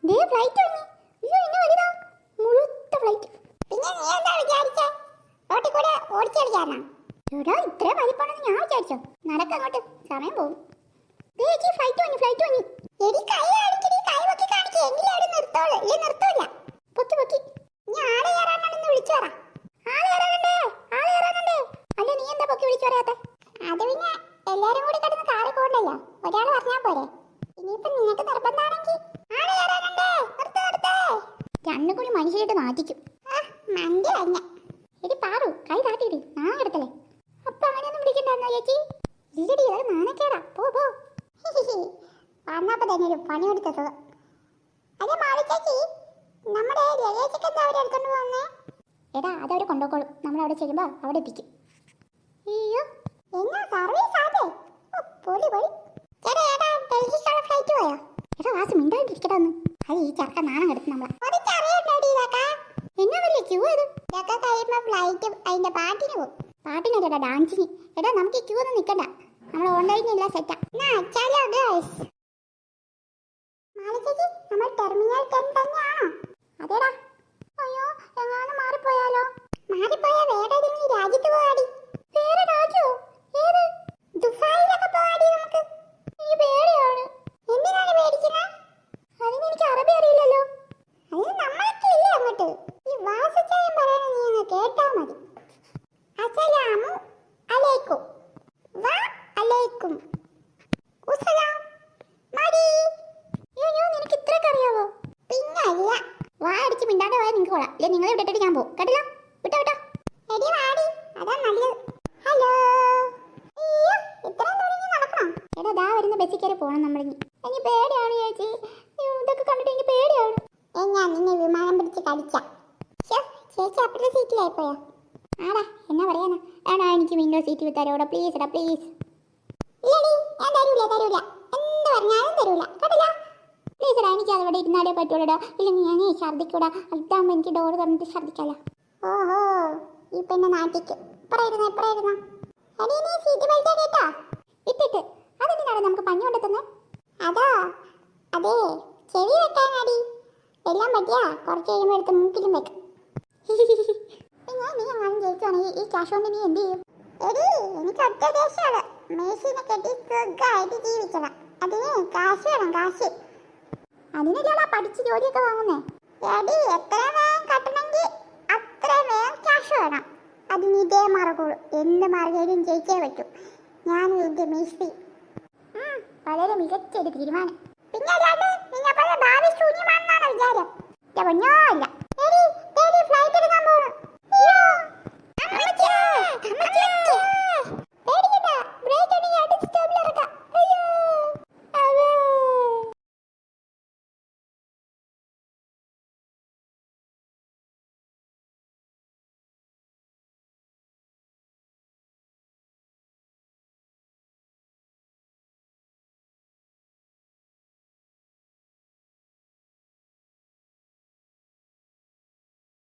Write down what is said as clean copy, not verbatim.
ദേ flight വന്നു. അയ്യോ എന്നെ വലുതാ, മുഴുത്ത ഫ്ലൈറ്റ്. പിന്നെ നീ എന്താ വിചാരിച്ചേ? റോട്ടിൽ കൂടെ ഓടിച്ചടിക്കാനാ? എടാ ഇത്രയും വലിപ്പമാണെന്ന് ഞാൻ വിചാരിച്ചോ. നടക്കങ്ങോട്ട്, സമയം പോകും. ദേ ചേച്ചി ഫ്ലൈറ്റ് വന്നു, ഫ്ലൈറ്റ് വന്നു. എടി കൈ കാണിക്കടി, കൈ പൊക്കി കാണിക്ക്, എങ്കിലേ അവിടെ നിർത്തോളൂ, ഇല്ലേ നിർത്തൂല. പൊക്കി പൊക്കി. നീ ആളെ കയറാനാണെന്ന് വിളിച്ചു പറ. ആളെ കയറാനുണ്ടേ, ആളെ കയറാനുണ്ടേ. അല്ല നീ എന്താ പൊക്കി വിളിച്ചു പറയാത്തെ? അത് പിന്നെ എല്ലാരും കൂടി കിടന്ന് കാറി പോകണ്ടല്ലോ, ഒരാൾ പറഞ്ഞാ പോരെ. ഇനിയിപ്പൊ നിനക്ക് നിർബന്ധാണെങ്കിൽ ആളെ കയറാനുണ്ടേ, നിർത്ത് നിർത്തേ. രണ്ടും കൂടി മനുഷ്യരായിട്ട് നാട്ടിക്കും. മണ്ടി കഴിഞ്ഞ. എടി പാറു, കൈ കാട്ടിയിട്, നാളെ കിടത്തല്ലേ. അപ്പൊ അങ്ങനെയൊന്നും വിളിക്കണ്ടായിരുന്നോ ചേച്ചി? ഇല്ലടി, അത് നാണക്കേടാ, പോ പോ. വന്നപ്പോ തന്നെ ഒരു പണി കൊടുത്തത്. അതെ മാളി ചേച്ചി, നമ്മുടെ ലഗേജൊക്കെ എന്താ അവിടെ എടുത്തോണ്ട് പോകുന്നേ? എടാ അതവര് കൊണ്ടുപോക്കോളും, നമ്മളവിടെ ചെല്ലുമ്പോ അവിടെ എത്തിക്കും. അയ്യോ എന്നാ സർവീസ് ആണേ, പൊളി പൊളി. ചേട്ടാ ചേട്ടാ, ഡൽഹിക്കുള്ള ഫ്ലൈറ്റ് പോയോ? എടാ വാസ് മിണ്ടായിട്ടിരിക്കട്ടെ ഒന്ന്. അത് ഈ ചർക്ക നാണം കിടക്കും നമ്മളെ. എന്നാ വലിയ ക്യൂ ഇത്? ഇതൊക്കെ കഴിയുമ്പോ ഫ്ലൈറ്റ് അതിന്റെ പാട്ടിന് പോകും. പാട്ടിനല്ലടാ, ഡാൻസിന്. എടാ നമുക്ക് ഈ ക്യൂ ഒന്നും നിക്കണ്ട, നമ്മൾ ഓൺലൈനില്ല സെറ്റാ. നമ്മൾ ടെർമിനൽ 10 തന്നെയാണോ? അതേടാ. അയ്യോ എങ്ങാനും മാറിപ്പോയാലോ? മാറിപ്പോയാ വേറെ ഏതെങ്കിലും രാജ്യത്ത് പോകാടി. വേറെ രാജ്യോ? ഏത്? ദുബായിലൊക്കെ പോകാടി നമുക്ക്. എനിക്ക് പേടിയാണ്. എന്തിനാണ് പേടിക്കുന്നത്? അതിന് എനിക്ക് അറബി അറിയില്ലല്ലോ. അത് നമ്മളൊക്കെ ഇല്ലേ അങ്ങോട്ട്. ഈ വാസച്ചായം പറയണ നീ അങ്ങ് കേട്ടാ മതി. അസ്സലാമു അലൈക്കും. വാ അലൈക്കും ഉസ്സലാം. മടി. അയ്യോ നിനക്ക് ഇത്രയൊക്കെ അറിയാവോ? പിന്നെ അല്ല. വാ അടിച്ച് മിണ്ടാണ്ട് പോയാൽ നിങ്ങൾക്ക് കൊള്ളാം, ഇല്ലേ നിങ്ങളെ വിട്ടിട്ട് ഞാൻ പോകും. കേട്ടില്ല? വിട്ടോ വിട്ടോ. എടി വാടി, അതാ നല്ലത്. ഹലോ. അയ്യോ ഇത്രയും ദൂരം നടക്കണം. എടാ ദാ വരുന്ന ബസ്സിൽ കയറി പോകണം നമ്മളിനി. എനിക്ക് പേടിയാണ് ചേച്ചി, ഇതൊക്കെ കണ്ടിട്ട് എനിക്ക് പേടിയാണ്. ഞാൻ നിന്നെ വിമാനം പിടിച്ച് കടിച്ച. ചേച്ചി അപ്പുറത്തെ സീറ്റിലായിപ്പോയോ? ആടാ എന്നാ പറയാനാ. ആടാ എനിക്ക് വിൻഡോ സീറ്റ് തരോടാ പ്ലീസ്. എടാ പ്ലീസ്. ഇല്ലടി ഞാൻ തരൂല തരൂല, എന്ത് പറഞ്ഞാലും തരൂല. കേട്ടില്ല? പ്ലീസ് എടാ, എനിക്ക് അതവിടെ ഇരുന്നാലേ പറ്റൂടാ, ഇല്ലെങ്കിൽ ഞാൻ ഛർദ്ദിക്കൂടാ. അടുത്താകുമ്പോൾ എനിക്ക് ഡോറ് തുറന്നിട്ട് ഛർദ്ദിക്കാലോ. ഓഹോ ഈ പെണ്ണ് നാട്ടിക്ക്. ഇപ്പറായിരുന്നോ ഇപ്പറായിരുന്നോ? എടീ നീ സീറ്റ് ബെൽറ്റ് കേട്ടാ? ഇട്ടിട്ട്. അതെന്തിനാണ് നമുക്ക് പഞ്ഞു കൊണ്ടെത്തുന്നേ? അതോ അതെ ചെവി വെക്കാനടി. എല്ലാം പറ്റിയാ കുറച്ച് കഴിയുമ്പോൾ എടുത്ത് മൂക്കിലും വെക്കും. പിന്നെ നീ എങ്ങാനും ജയിക്കുവാണെങ്കിൽ ഈ ക്യാഷ് കൊണ്ട് നീ എന്ത് ചെയ്യും? എടി എനിക്ക് ഒറ്റ ദേശമാണ്, മേശിനെ കെട്ടി സുഖമായിട്ട് ജീവിക്കണം. അതിന് കാശ് വേണം, കാശ്. അതിനല്ലേടാ പഠിച്ച് ജോലിയൊക്കെ വാങ്ങുന്നേ. എടി എത്രയും വേഗം കട്ടണമെങ്കിൽ അത്രയും വേഗം ക്യാഷ് വേണം. അതിന് ഇതേ മാർഗമുള്ളൂ, എന്ത് മാർഗയിലും ജയിച്ചേ പറ്റൂ. ഞാനും എൻ്റെ മേശി. വളരെ മികച്ചൊരു തീരുമാനം. പിന്നെ അല്ലാണ്ട് നിന്നെ പോലെ ഭാവി ശൂന്യമാണെന്നാണ് വിചാരം. പൊന്നോ അല്ല.